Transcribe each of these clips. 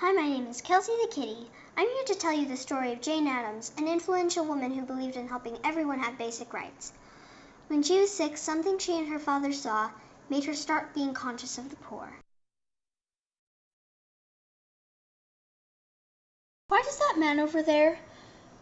Hi, my name is Kelsie the kitty. I'm here to tell you the story of Jane Addams, an influential woman who believed in helping everyone have basic rights. When she was 6, something she and her father saw made her start being conscious of the poor. Why does that man over there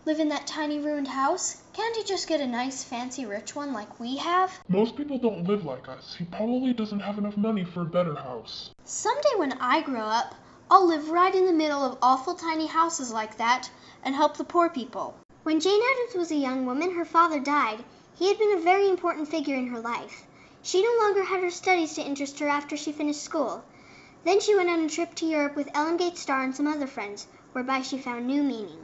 live in that tiny ruined house? Can't he just get a nice, fancy, rich one like we have? Most people don't live like us. He probably doesn't have enough money for a better house. Someday when I grow up, I'll live right in the middle of awful tiny houses like that and help the poor people. When Jane Addams was a young woman, her father died. He had been a very important figure in her life. She no longer had her studies to interest her after she finished school. Then she went on a trip to Europe with Ellen Gates Starr and some other friends, whereby she found new meaning.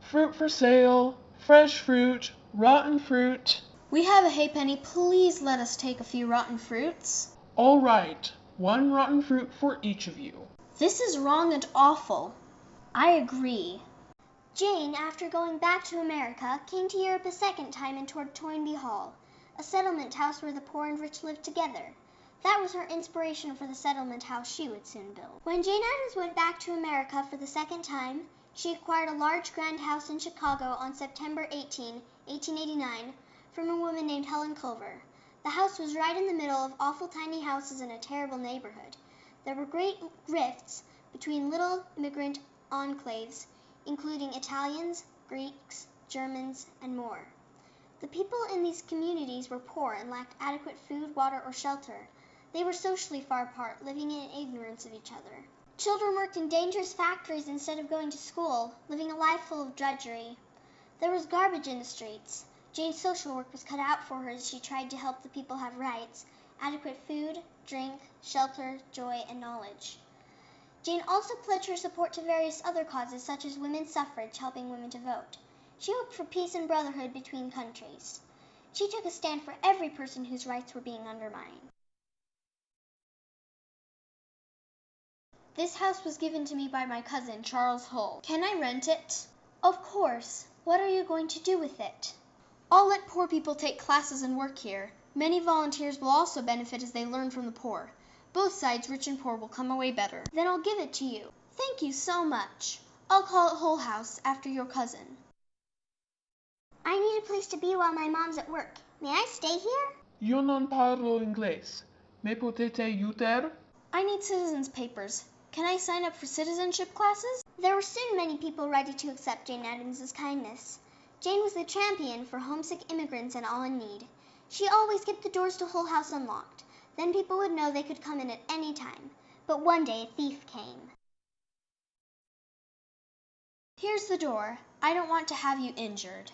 Fruit for sale, fresh fruit, rotten fruit. We have a halfpenny. Please let us take a few rotten fruits. All right, 1 rotten fruit for each of you. This is wrong and awful. I agree. Jane, after going back to America, came to Europe a second time and toured Toynbee Hall, a settlement house where the poor and rich lived together. That was her inspiration for the settlement house she would soon build. When Jane Addams went back to America for the second time, she acquired a large grand house in Chicago on September 18, 1889, from a woman named Helen Culver. The house was right in the middle of awful tiny houses in a terrible neighborhood. There were great rifts between little immigrant enclaves, including Italians, Greeks, Germans, and more. The people in these communities were poor and lacked adequate food, water, or shelter. They were socially far apart, living in ignorance of each other. Children worked in dangerous factories instead of going to school, living a life full of drudgery. There was garbage in the streets. Jane's social work was cut out for her as she tried to help the people have rights, adequate food, drink, shelter, joy, and knowledge. Jane also pledged her support to various other causes such as women's suffrage, helping women to vote. She hoped for peace and brotherhood between countries. She took a stand for every person whose rights were being undermined. This house was given to me by my cousin, Charles Hull. Can I rent it? Of course. What are you going to do with it? I'll let poor people take classes and work here. Many volunteers will also benefit as they learn from the poor. Both sides, rich and poor, will come away better. Then I'll give it to you. Thank you so much. I'll call it Hull House after your cousin. I need a place to be while my mom's at work. May I stay here? Yo non parlo inglés. Me potete aiutare? I need citizens' papers. Can I sign up for citizenship classes? There were soon many people ready to accept Jane Addams' kindness. Jane was the champion for homesick immigrants and all in need. She always kept the doors to Hull House unlocked. Then people would know they could come in at any time. But one day a thief came. Here's the door. I don't want to have you injured.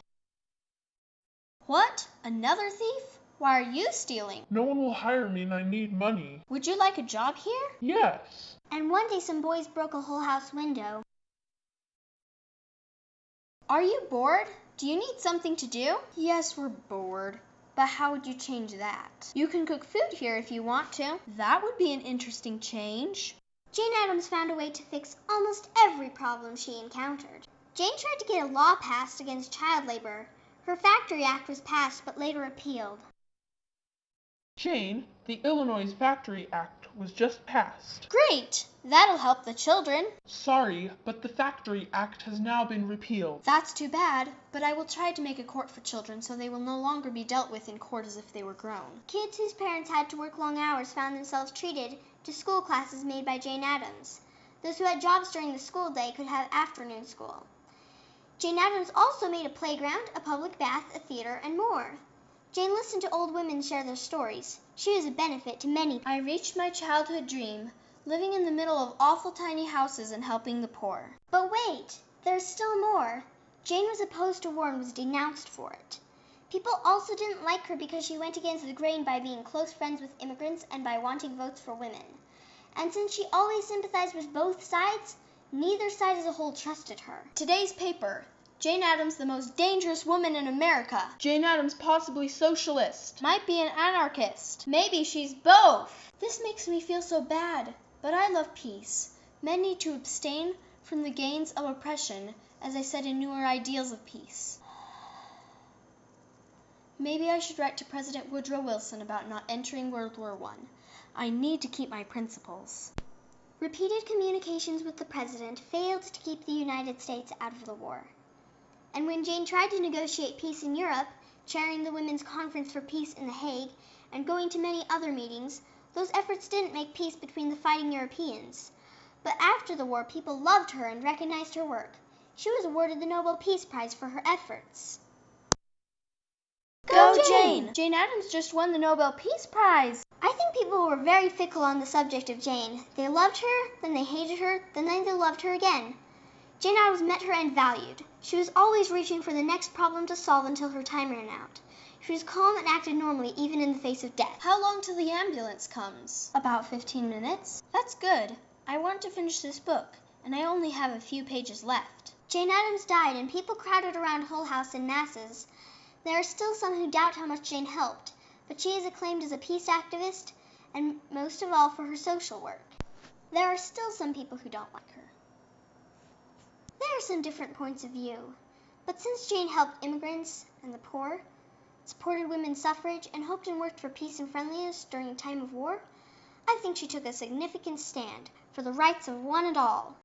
What? Another thief? Why are you stealing? No one will hire me and I need money. Would you like a job here? Yes. And one day some boys broke a Hull House window. Are you bored? Do you need something to do? Yes, we're bored. But how would you change that? You can cook food here if you want to. That would be an interesting change. Jane Addams found a way to fix almost every problem she encountered. Jane tried to get a law passed against child labor. Her Factory Act was passed but later repealed. Jane, the Illinois Factory Act was just passed. Great! That'll help the children. Sorry, but the Factory Act has now been repealed. That's too bad, but I will try to make a court for children so they will no longer be dealt with in court as if they were grown. Kids whose parents had to work long hours found themselves treated to school classes made by Jane Addams. Those who had jobs during the school day could have afternoon school. Jane Addams also made a playground, a public bath, a theater, and more. Jane listened to old women share their stories. She was a benefit to many. I reached my childhood dream, living in the middle of awful tiny houses and helping the poor. But wait, there's still more. Jane was opposed to war and was denounced for it. People also didn't like her because she went against the grain by being close friends with immigrants and by wanting votes for women. And since she always sympathized with both sides, neither side as a whole trusted her. Today's paper. Jane Addams, the most dangerous woman in America. Jane Addams, possibly socialist. Might be an anarchist. Maybe she's both. This makes me feel so bad, but I love peace. Men need to abstain from the gains of oppression, as I said in Newer Ideals of Peace. Maybe I should write to President Woodrow Wilson about not entering World War I. I need to keep my principles. Repeated communications with the president failed to keep the United States out of the war. And when Jane tried to negotiate peace in Europe, chairing the Women's Conference for Peace in The Hague, and going to many other meetings, those efforts didn't make peace between the fighting Europeans. But after the war, people loved her and recognized her work. She was awarded the Nobel Peace Prize for her efforts. Go Jane! JaneAddams just won the Nobel Peace Prize. I think people were very fickle on the subject of Jane. They loved her, then they hated her, then they loved her again. Jane Addams met her end valued. She was always reaching for the next problem to solve until her time ran out. She was calm and acted normally even in the face of death. How long till the ambulance comes? About 15 minutes. That's good. I want to finish this book, and I only have a few pages left. Jane Addams died, and people crowded around Hull House in masses. There are still some who doubt how much Jane helped, but she is acclaimed as a peace activist, and most of all for her social work. There are still some people who don't like her. There are some different points of view, but since Jane helped immigrants and the poor, supported women's suffrage, and hoped and worked for peace and friendliness during a time of war, I think she took a significant stand for the rights of one and all.